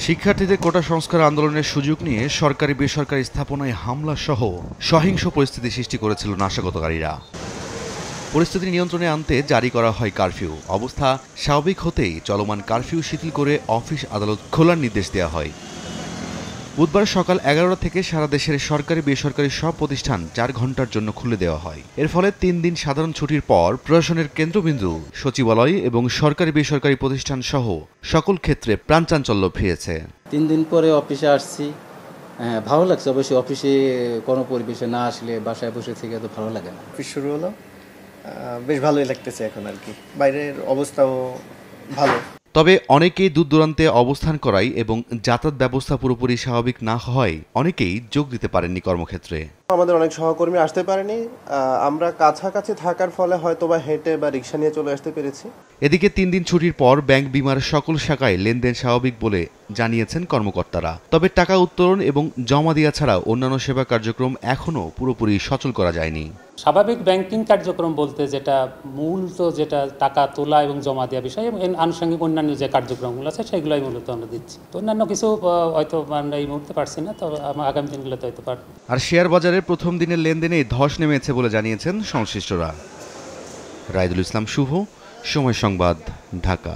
শিক্ষার্থীদের কোটা সংস্কার আন্দোলনের সুযোগ নিয়ে সরকারি বেসরকারি স্থাপনায় হামলা সহ সহিংস পরিস্থিতি সৃষ্টি করেছিল নাশকতাকারীরা। পরিস্থিতি নিয়ন্ত্রণে আনতে জারি করা হয় কারফিউ। অবস্থা স্বাভাবিক হতেই চলমান কারফিউ শিথিল করে অফিস আদালত খোলার নির্দেশ দেওয়া হয়। বুধবার সকাল 11টা থেকে সারা দেশের সরকারি বেসরকারি সব প্রতিষ্ঠান 4 ঘন্টার জন্য খুলে দেওয়া হয়। এর ফলে 3 দিন সাধারণ ছুটির পর প্রশাসনের কেন্দ্রবিন্দু সচিবালয় এবং সরকারি বেসরকারি প্রতিষ্ঠান সহ সকল ক্ষেত্রে প্রাণচাঞ্চল্য ফিরেছে। 3 দিন পরে অফিসে আসছি, ভালো লাগছে। অবশ্যই অফিসে কোনো পরিবেশে না আসলে বাসায় বসে থেকে তো ভালো লাগে না। অফিস শুরু হলো, বেশ ভালোই লাগতেছে এখন আর কি। বাইরের অবস্থাও ভালো। তবে অনেকেই দূর দূরান্তে অবস্থান করায় এবং যাতায়াত ব্যবস্থা পুরোপুরি স্বাভাবিক না হওয়ায় অনেকেই যোগ দিতে পারেননি কর্মক্ষেত্রে। আমাদের অনেক সহকর্মী আসতে পারেনি। আমরা কাছাকাছি থাকার ফলে হয়তোবা হেঁটে বা রিক্সা নিয়ে চলে আসতে পেরেছি। এদিকে 3 দিন ছুটির পর ব্যাংক বিমার সকল শাখায় লেনদেন স্বাভাবিক বলে জানিয়েছেন কর্মকর্তারা। তবে টাকা উত্তোলন এবং জমা দেওয়া ছাড়া অন্যান্য সেবা কার্যক্রম এখনও পুরোপুরি সচল করা যায়নি। স্বাভাবিক ব্যাংকিং কার্যক্রম বলতে যেটা মূল, তো যেটা টাকা তোলা এবং জমা দেওয়া বিষয় এবং আনুষঙ্গিক অন্যান্য যে কার্যক্রমগুলো আছে সেগুলোই মূলত আমরা দিচ্ছি। তো অন্যান্য কিছু হয়তো আমরা এই মুহূর্তে পারছি না, তবে আগামী দিনগুলোতে হয়তো পারব। আর শেয়ার বাজারের প্রথম দিনের লেনদেনে ধস নেমেছে বলে জানিয়েছেন সংশ্লিষ্টরা। রাইদুল ইসলাম শুভ, সময় সংবাদ, ঢাকা।